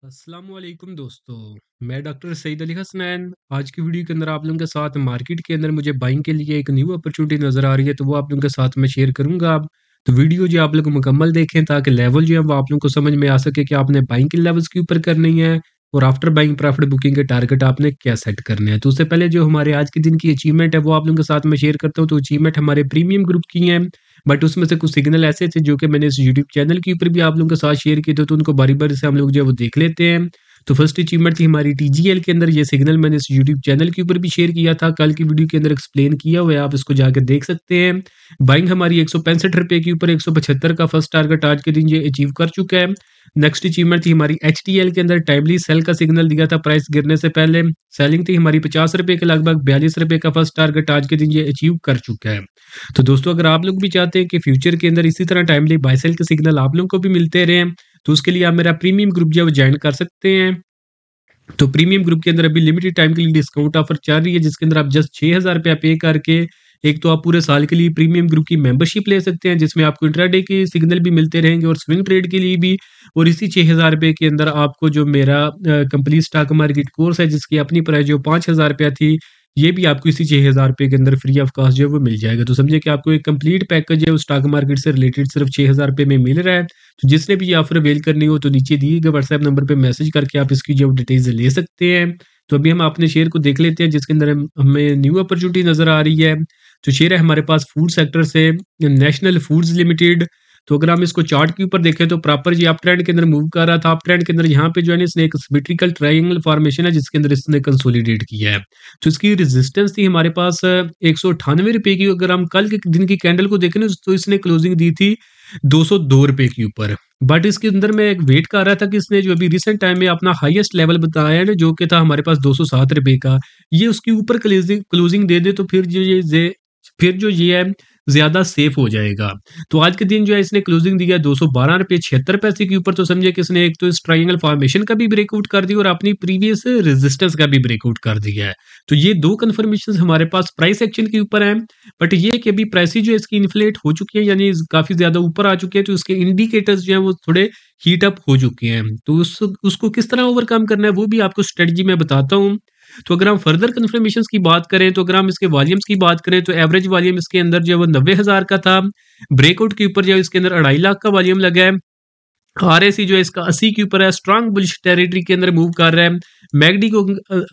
अस्सलामुअलैकुम दोस्तों। मैं डॉक्टर सईद अली हसनैन। आज की वीडियो के अंदर आप लोगों के साथ मार्केट के अंदर मुझे बाइंग के लिए एक न्यू अपॉर्चुनिटी नज़र आ रही है, तो वो आप लोगों के साथ मैं शेयर करूंगा। तो वीडियो जो आप लोग मुकम्मल देखें ताकि लेवल जो है वो आप लोगों को समझ में आ सके कि आपने बाइंग के लेवल्स के ऊपर करनी है और आफ्टर बाइंग प्रॉफिट बुकिंग के टारगेट आपने क्या सेट करने हैं। तो उससे पहले जो हमारे आज के दिन की अचीवमेंट है वो आप लोगों के साथ मैं शेयर करता हूँ। तो अचीवमेंट हमारे प्रीमियम ग्रुप की हैं, बट उसमें से कुछ सिग्नल ऐसे थे जो कि मैंने इस यूट्यूब चैनल के ऊपर भी आप लोगों के साथ शेयर किए थे, तो उनको बारी बारी से हम लोग जो है वो देख लेते हैं। तो फर्स्ट अचीवमेंट थी हमारी टीजीएल के अंदर। ये सिग्नल मैंने इस यूट्यूब चैनल के ऊपर भी शेयर किया था, कल की वीडियो के अंदर एक्सप्लेन किया हुआ है, आप इसको जाकर देख सकते हैं। बाइंग हमारी 165 रुपए के ऊपर 175 का फर्स्ट टारगेट आज के दिन ये अचीव कर चुका है। नेक्स्ट अचीवमेंट थी हमारी एचटीएल के अंदर, टाइमली सेल का सिग्नल दिया था प्राइस गिरने से पहले। सेलिंग थी हमारी 50 रुपए के लगभग, 42 रुपए का फर्स्ट टारगेट आज के दिन ये अचीव कर चुका है। तो दोस्तों अगर आप लोग भी चाहते हैं कि फ्यूचर के अंदर इसी तरह टाइमली बाय सेल के सिग्नल आप लोगों को भी मिलते रहे, तो उसके लिए आप मेरा प्रीमियम ग्रुप जो है वो ज्वाइन कर सकते हैं। तो प्रीमियम ग्रुप के अंदर अभी लिमिटेड टाइम के लिए डिस्काउंट ऑफर चल रही है, जिसके अंदर आप जस्ट 6,000 रुपया पे करके एक तो आप पूरे साल के लिए प्रीमियम ग्रुप की मेंबरशिप ले सकते हैं, जिसमें आपको इंट्राडे के सिग्नल भी मिलते रहेंगे और स्विंग ट्रेड के लिए भी। और इसी 6,000 रुपये के अंदर आपको जो मेरा कंप्लीट स्टॉक मार्केट कोर्स है, जिसकी अपनी प्राइस जो 5,000 रुपया थी, ये भी आपको इसी 6,000 रुपये के अंदर फ्री ऑफ कॉस्ट जो है वो मिल जाएगा। तो समझिए कि आपको एक कंप्लीट पैकेज है वो स्टॉक मार्केट से रिलेटेड सिर्फ 6,000 रुपये में मिल रहा है। तो जिसने भी ये ऑफर अवेल करनी हो तो नीचे दिए गए व्हाट्सएप नंबर पे मैसेज करके आप इसकी जो डिटेल्स ले सकते हैं। तो अभी हम अपने शेयर को देख लेते हैं, जिसके अंदर हमें न्यू अपॉर्चुनिटी नज़र आ रही है। तो शेयर है हमारे पास फूड सेक्टर से नेशनल फूड्स लिमिटेड। तो अगर हम इसको चार्ट के ऊपर देखें तो प्रॉपर जी अप ट्रेंड के अंदर मूव कर रहा था। अप ट्रेंड के अंदर यहाँ पे जो है ना इसने एक सिमेट्रिकल ट्रायंगल फॉर्मेशन है, जिसके अंदर इसने कंसोलिडेट किया है। तो इसकी रेजिस्टेंस थी हमारे पास 198 रुपए की। अगर हम कल के दिन की कैंडल को देखें ना तो इसने क्लोजिंग दी थी 202 रुपए के ऊपर। बट इसके अंदर मैं एक वेट कर रहा था कि इसने जो अभी रिसेंट टाइम में अपना हाईएस्ट लेवल बताया है ना, जो कि था हमारे पास 207 रुपए का, ये उसके ऊपर क्लोजिंग दे दे तो फिर जो ये है ज्यादा सेफ हो जाएगा। तो आज के दिन जो है इसने क्लोजिंग दिया 212 रुपये 76 पैसे के ऊपर। तो समझे कि इसने एक तो इस ट्रायंगल फॉर्मेशन का भी ब्रेकआउट कर दिया और अपनी प्रीवियस रेजिस्टेंस का भी ब्रेकआउट कर दिया है। तो ये दो कंफर्मेशन हमारे पास प्राइस एक्शन के ऊपर है। बट ये कि अभी प्राइसेस जो है इसकी इन्फ्लेट हो चुकी है, यानी काफी ज्यादा ऊपर आ चुके हैं, तो इसके इंडिकेटर्स जो है वो थोड़े हीट अप हो चुके हैं। तो उसको किस तरह ओवरकम करना है वो भी आपको स्ट्रेटजी में बताता हूँ। तो अगर हम फर्दर कन्फर्मेशन की बात करें, तो अगर हम इसके वॉल्यूम्स की बात करें तो एवरेज वॉल्यूम इसके अंदर जो है वो 90,000 का था। ब्रेकआउट के ऊपर जो है इसके अंदर 2.5 लाख का वॉल्यूम लगा है। आरएसी जो है इसका 80 के ऊपर है, स्ट्रांग बुलिश टेरिटरी के अंदर मूव कर रहा है। मैगडी को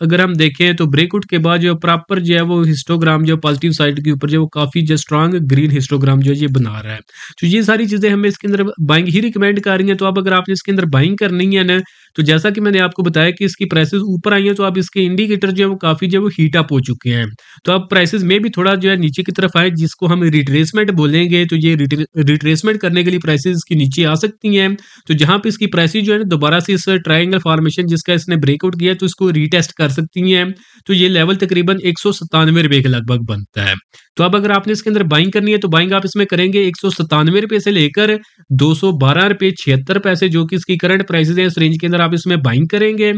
अगर हम देखें तो ब्रेकआउट के बाद जो प्रॉपर जो है वो हिस्टोग्राम जो पॉजिटिव साइड के ऊपर जो वो काफी जो स्ट्रांग ग्रीन हिस्टोग्राम जो है ये बना रहा है। तो ये सारी चीजें हमें इसके अंदर बाइंग ही रिकमेंड कर रही हैं। तो अब अगर आपने इसके अंदर बाइंग करनी है ना, तो जैसा कि मैंने आपको बताया कि इसकी प्राइसेस ऊपर आई हैं, तो अब इसके इंडिकेटर जो है वो काफी जो है वो हीट अप हो चुके हैं। तो अब प्राइसेस में भी थोड़ा जो है नीचे की तरफ आए, जिसको हम रिट्रेसमेंट बोलेंगे। तो ये रिट्रेसमेंट करने के लिए प्राइसेस इसकी नीचे आ सकती हैं। तो जहां पे इसकी प्राइसेस जो है ना दोबारा से इस ट्रायंगल फॉर्मेशन जिसका इसने ब्रेकआउट किया है, तो इसको रीटेस्ट कर सकती हैं। तो ये लेवल तकरीबन 197 रुपए के लगभग बनता है। तो अब अगर आपने इसके अंदर बाइंग करनी है तो बाइंग आप इसमें करेंगे 197 रुपए से लेकर 212 रुपए 76 पैसे, जो कि इसकी करंट प्राइसेस है, इस रेंज के अंदर आप इसमें बाइंग करेंगे।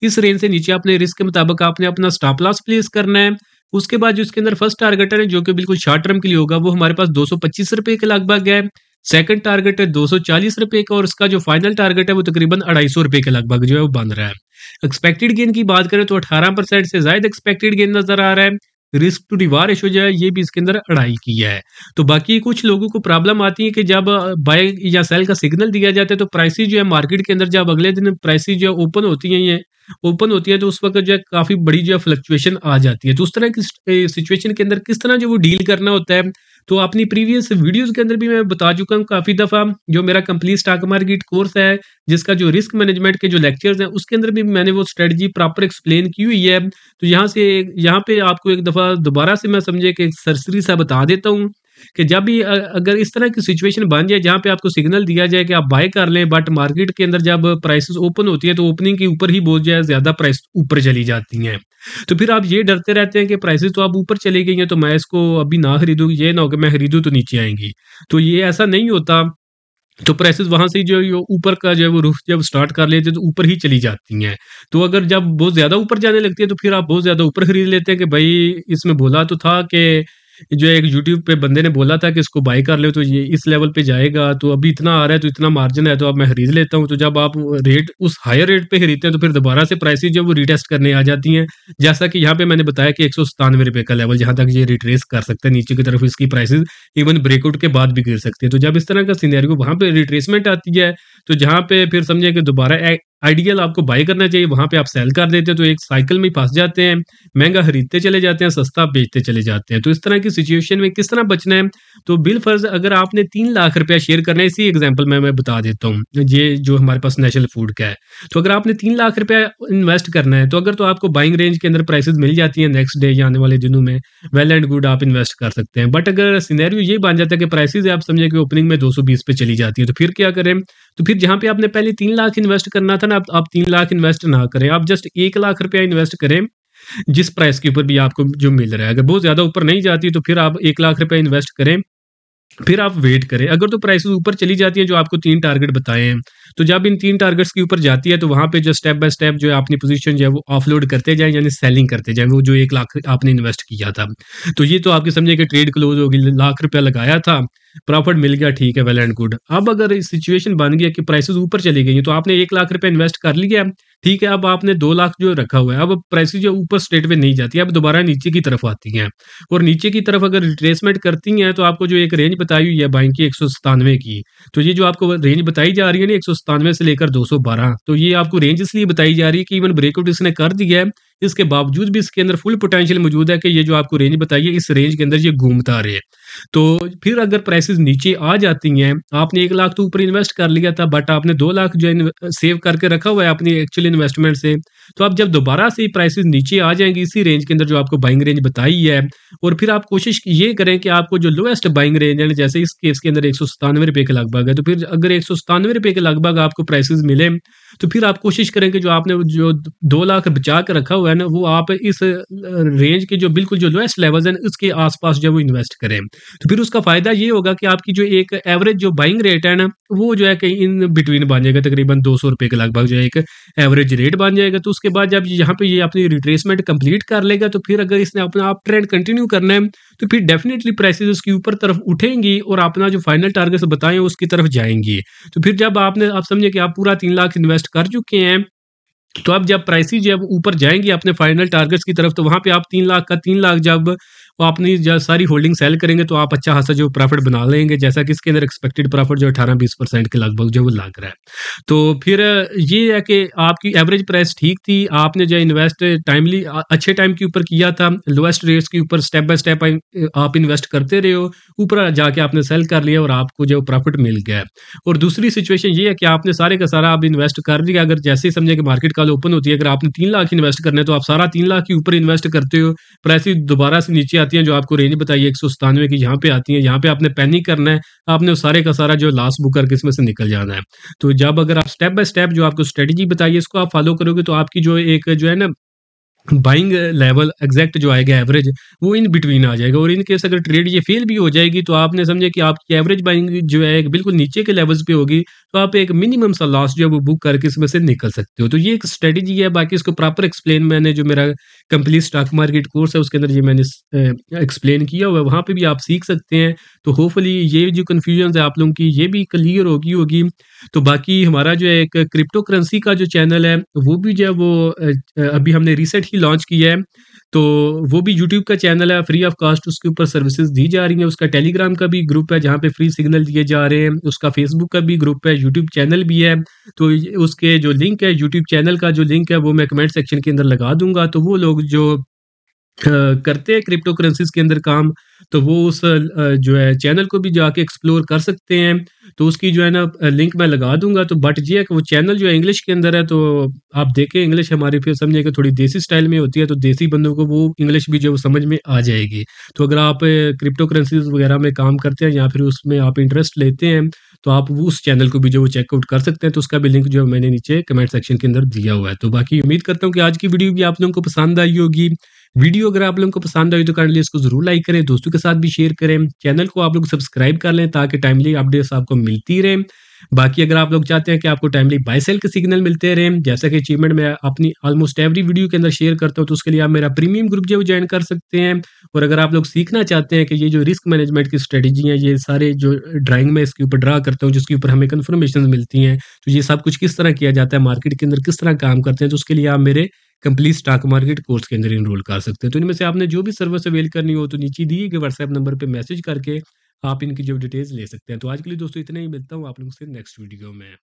इस रेंज से नीचे अपने रिस्क के मुताबिक आपने अपना स्टॉप लॉस प्लेस करना है। उसके बाद जो इसके अंदर फर्स्ट टारगेट है जो कि बिल्कुल शॉर्ट टर्म के लिए होगा, वो हमारे पास 225 रुपए के लगभग है। सेकंड टारगेट है 240 रुपए का और उसका जो फाइनल टारगेट है वो तकरीबन 250 रुपए के लगभग जो है वो बन रहा है। एक्सपेक्टेड गेन की बात करें तो 18% से ज्यादा एक्सपेक्टेड गेन नजर आ रहा है। रिस्क टू रिवार्ड रेशो जो है ये भी इसके अंदर 2.5 की है। तो बाकी कुछ लोगों को प्रॉब्लम आती है कि जब बाय या सेल का सिग्नल दिया जाता है तो प्राइसेस जो है मार्केट के अंदर जब अगले दिन प्राइसेस जो है ओपन होती है तो उस वक्त जो है काफी बड़ी जो है फ्लक्चुएशन आ जाती है। तो उस तरह की सिचुएशन के अंदर किस तरह जो वो डील करना होता है, तो अपनी प्रीवियस वीडियोस के अंदर भी मैं बता चुका हूँ काफी दफा। जो मेरा कंप्लीट स्टॉक मार्केट कोर्स है, जिसका जो रिस्क मैनेजमेंट के जो लेक्चर्स हैं, उसके अंदर भी मैंने वो स्ट्रेटजी प्रॉपर एक्सप्लेन की हुई है। तो यहाँ पे आपको एक दफा दोबारा से मैं समझे कि सरसरी सा बता देता हूँ कि जब भी अगर इस तरह की सिचुएशन बन जाए जहाँ पे आपको सिग्नल दिया जाए कि आप बाय कर लें, बट मार्केट के अंदर जब प्राइसेस ओपन होती है तो ओपनिंग के ऊपर ही बहुत ज्यादा प्राइस ऊपर चली जाती हैं। तो फिर आप ये डरते रहते हैं कि प्राइसेस तो अब ऊपर चली गई हैं तो मैं इसको अभी ना खरीदूं, ये ना हो कि मैं खरीदूं तो नीचे आएंगी। तो ये ऐसा नहीं होता। तो प्राइसेस वहां से जो ऊपर का जो है वो रुख जब स्टार्ट कर लेते हैं तो ऊपर ही चली जाती हैं। तो अगर जब बहुत ज्यादा ऊपर जाने लगती है तो फिर आप बहुत ज्यादा ऊपर खरीद लेते हैं कि भाई इसमें बोला तो था कि जो एक यूट्यूब पे बंदे ने बोला था कि इसको बाय कर लो तो ये इस लेवल पे जाएगा, तो अभी इतना आ रहा है तो इतना मार्जिन है तो अब मैं खरीद लेता हूँ। तो जब आप रेट उस हायर रेट पे खरीदते हैं तो फिर दोबारा से प्राइसेस जब वो रीटेस्ट करने आ जाती हैं, जैसा कि यहाँ पे मैंने बताया कि ₹197 का लेवल जहाँ तक ये रिट्रेस कर सकते हैं नीचे की तरफ, इसकी प्राइसेस इवन ब्रेकआउट के बाद भी गिर सकती है। तो जब इस तरह का सिनेरियो वहाँ पे रिट्रेसमेंट आती है, तो जहाँ पे फिर समझिए कि दोबारा आइडियल आपको बाय करना चाहिए, वहाँ पे आप सेल कर देते हैं, तो एक साइकिल में फंस जाते हैं, महंगा खरीदते चले जाते हैं, सस्ता बेचते चले जाते हैं। तो इस तरह की सिचुएशन में किस तरह बचना है? तो बिल फर्ज अगर आपने 3 लाख रुपया शेयर करना है, इसी एग्जांपल में मैं बता देता हूँ, ये जो हमारे पास नेशनल फूड का है। तो अगर आपने 3 लाख रुपया इन्वेस्ट करना है, तो अगर तो आपको बाइंग रेंज के अंदर प्राइसेस मिल जाती हैं नेक्स्ट डे या आने वाले दिनों में, वेल एंड गुड आप इन्वेस्ट कर सकते हैं। बट अगर सिनेरियो ये बन जाता है कि प्राइसेस आप समझिए कि ओपनिंग में 220 पे चली जाती है, तो फिर क्या करें? तो फिर जहाँ पे आपने पहले 3 लाख इन्वेस्ट करना था ना, आप 3 लाख इन्वेस्ट ना करें, आप जस्ट 1 लाख रुपया इन्वेस्ट करें, जिस प्राइस के ऊपर भी आपको जो मिल रहा है। अगर बहुत ज़्यादा ऊपर नहीं जाती, तो फिर आप 1 लाख रुपया इन्वेस्ट करें, फिर आप वेट करें। अगर तो प्राइसेस ऊपर चली जाती हैं, जो आपको 3 टारगेट बताए हैं, तो जब इन 3 टारगेट्स के ऊपर जाती है, तो वहाँ पे जो स्टेप बाय स्टेप जो है अपनी पोजीशन जो है वो ऑफलोड करते जाएँ, यानी सेलिंग करते जाएँ, वो जो 1 लाख आपने इन्वेस्ट किया था। तो ये तो आपके समझिए कि ट्रेड क्लोज़ हो गई, लाख रुपया लगाया था, प्रॉफिट मिल गया, ठीक है, वेल एंड गुड। अब अगर सिचुएशन बन गई है कि प्राइसेस ऊपर चली गई हैं, तो आपने 1 लाख रुपया इन्वेस्ट कर लिया, ठीक है, अब आपने 2 लाख जो रखा हुआ है, अब प्राइसेस जो ऊपर स्ट्रेट वे नहीं जाती है, अब दोबारा नीचे की तरफ आती हैं, और नीचे की तरफ अगर रिट्रेसमेंट करती हैं, तो आपको जो एक रेंज बताई हुई है बाइंग की 197 की, तो ये जो आपको रेंज बताई जा रही है ना 197 से लेकर 212, तो ये आपको रेंज इसलिए बताई जा रही है कि इवन ब्रेकआउट इसने कर दिया है, इसके बावजूद भी इसके अंदर फुल पोटेंशियल मौजूद है कि ये जो आपको रेंज बताई है, इस रेंज के अंदर ये घूमता रहे। तो फिर अगर प्राइसेस नीचे आ जाती हैं, आपने 1 लाख तो ऊपर इन्वेस्ट कर लिया था, बट आपने 2 लाख जो है सेव करके रखा हुआ है अपनी एक्चुअल इन्वेस्टमेंट से, तो अब जब दोबारा से प्राइसेस नीचे आ जाएंगी इसी रेंज के अंदर जो आपको बाइंग रेंज बताई है, और फिर आप कोशिश ये करें कि आपको जो लोएस्ट बाइंग रेंज है, जैसे इस केस के अंदर ₹197 के लगभग है, तो फिर अगर ₹197 के लगभग आपको प्राइसेस मिले, तो फिर आप कोशिश करें कि जो आपने जो 2 लाख बचा के रखा हुआ है ना, वो आप इस रेंज के जो बिल्कुल जो लोएस्ट लेवल्स हैं उसके आसपास जो है वो इन्वेस्ट करें। तो फिर उसका फ़ायदा ये होगा कि आपकी जो एक एवरेज जो बाइंग रेट है ना, वो जो है कहीं इन बिटवीन बन जाएगा, तकरीबन ₹200 के लगभग जो है एक एवरेज रेट बन जाएगा। तो उसके बाद जब यहाँ पे ये अपनी रिट्रेसमेंट कंप्लीट कर लेगा, तो फिर अगर इसने अपना अप ट्रेंड कंटिन्यू करना है, तो फिर डेफिनिटली प्राइसेस उसकी ऊपर तरफ उठेंगी और अपना जो फाइनल टारगेट बताएँ उसकी तरफ जाएँगी। तो फिर जब आप समझिए कि आप पूरा 3 लाख इन्वेस्ट कर चुके हैं, तो अब जब प्राइसेस जब ऊपर जाएँगी अपने फाइनल टारगेट्स की तरफ, तो वहाँ पे आप 3 लाख का 3 लाख जब वो अपनी जब सारी होल्डिंग सेल करेंगे, तो आप अच्छा खासा जो प्रॉफिट बना लेंगे, जैसा कि इसके अंदर एक्सपेक्टेड प्रॉफिट जो 18-20% के लगभग जो वो लग रहा है। तो फिर ये है कि आपकी एवरेज प्राइस ठीक थी, आपने जो इन्वेस्ट टाइमली अच्छे टाइम के ऊपर किया था, लोएस्ट रेट्स के ऊपर स्टेप बाय स्टेप आप इन्वेस्ट करते रहे हो, ऊपर जाके आपने सेल कर लिया और आपको जो प्रॉफिट मिल गया है। और दूसरी सिचुएशन ये है कि आपने सारे का सारा आप इन्वेस्ट कर दिया, अगर जैसे ही समझे कि मार्केट कल ओपन होती है, अगर आपने 3 लाख इन्वेस्ट करना है, तो आप सारा 3 लाख के ऊपर इन्वेस्ट करते हो, प्राइसेस दोबारा से नीचे आती हैं, जो आपको रेंज बताई है 197 की, यहाँ पे आती है, यहाँ पे आपने पैनिक करना है, आपने उस सारे का सारा जो लॉस बुक करके इसमें से निकल जाना है। तो जब अगर आप स्टेप बाय स्टेप जो आपको स्ट्रेटजी बताई है इसको आप फॉलो करोगे, तो आपकी जो एक जो है ना बाइंग लेवल एग्जैक्ट जो आएगा एवरेज, वो इन बिटवीन आ जाएगा। और इन केस अगर ट्रेड ये फेल भी हो जाएगी, तो आपने समझे कि आपकी एवरेज बाइंग जो है बिल्कुल नीचे के लेवल्स पे होगी, तो आप एक मिनिमम सा लॉस जो है वो बुक करके इसमें से निकल सकते हो। तो ये एक स्ट्रेटजी है, बाकी इसको प्रॉपर एक्सप्लेन मैंने जो मेरा कंप्लीट स्टॉक मार्केट कोर्स है उसके अंदर ये मैंने एक्सप्लेन किया हुआ है, वहाँ पे भी आप सीख सकते हैं। तो होपफुली ये जो कन्फ्यूजन है आप लोगों की ये भी क्लियर होगी। तो बाकी हमारा जो है एक क्रिप्टो करेंसी का जो चैनल है, वो भी जो है वो अभी हमने रिसेंट ही लॉन्च किया है। तो वो भी यूट्यूब का चैनल है, फ्री ऑफ कॉस्ट उसके ऊपर सर्विसेज दी जा रही हैं। उसका टेलीग्राम का भी ग्रुप है जहाँ पे फ्री सिग्नल दिए जा रहे हैं, उसका फेसबुक का भी ग्रुप है, यूट्यूब चैनल भी है। तो उसके जो लिंक है, यूट्यूब चैनल का जो लिंक है वो मैं कमेंट सेक्शन के अंदर लगा दूंगा। तो वो लोग जो करते हैं क्रिप्टो करेंसीज के अंदर काम, तो वो उस जो है चैनल को भी जाके एक्सप्लोर कर सकते हैं। तो उसकी जो है ना लिंक मैं लगा दूंगा। तो बट ये है कि वो चैनल जो है इंग्लिश के अंदर है, तो आप देखें इंग्लिश हमारी फिर समझिए कि थोड़ी देसी स्टाइल में होती है, तो देसी बंदों को वो इंग्लिश भी जो है वो समझ में आ जाएगी। तो अगर आप क्रिप्टो करेंसीज वगैरह में काम करते हैं या फिर उसमें आप इंटरेस्ट लेते हैं, तो आप वो उस चैनल को भी जो वो चेकआउट कर सकते हैं। तो उसका भी लिंक जो है मैंने नीचे कमेंट सेक्शन के अंदर दिया हुआ है। तो बाकी उम्मीद करता हूँ कि आज की वीडियो भी आप लोगों को पसंद आई होगी। वीडियो अगर आप लोगों को पसंद आई तो काइंडली इसको जरूर लाइक करें, दोस्तों के साथ भी शेयर करें, चैनल को आप लोग सब्सक्राइब कर लें ताकि टाइमली अपडेट्स आपको मिलती रहे। बाकी अगर आप लोग चाहते हैं कि आपको टाइमली बाय सेल के सिग्नल मिलते रहें, जैसा कि अचीवमेंट मैं अपनी ऑलमोस्ट एवरी वीडियो के अंदर शेयर करता हूं, तो उसके लिए आप मेरा प्रीमियम ग्रुप जो ज्वाइन कर सकते हैं। और अगर आप लोग सीखना चाहते हैं कि ये जो रिस्क मैनेजमेंट की स्ट्रेटेजी है, ये सारे जो ड्राइंग में इसके ऊपर ड्रा करता हूँ जिसके ऊपर हमें कन्फर्मेशन मिलती हैं, तो ये सब कुछ किस तरह किया जाता है, मार्केट के अंदर किस तरह काम करते हैं, तो उसके लिए आप मेरे कंप्लीट स्टॉक मार्केट कोर्स के अंदर इनरोल कर सकते हैं। तो इनमें से आपने जो भी सर्विस अवेल करनी हो तो नीचे दिए गए व्हाट्सएप नंबर पे मैसेज करके आप इनकी जो डिटेल्स ले सकते हैं। तो आज के लिए दोस्तों इतना ही, मिलता हूँ आप लोगों से नेक्स्ट वीडियो में।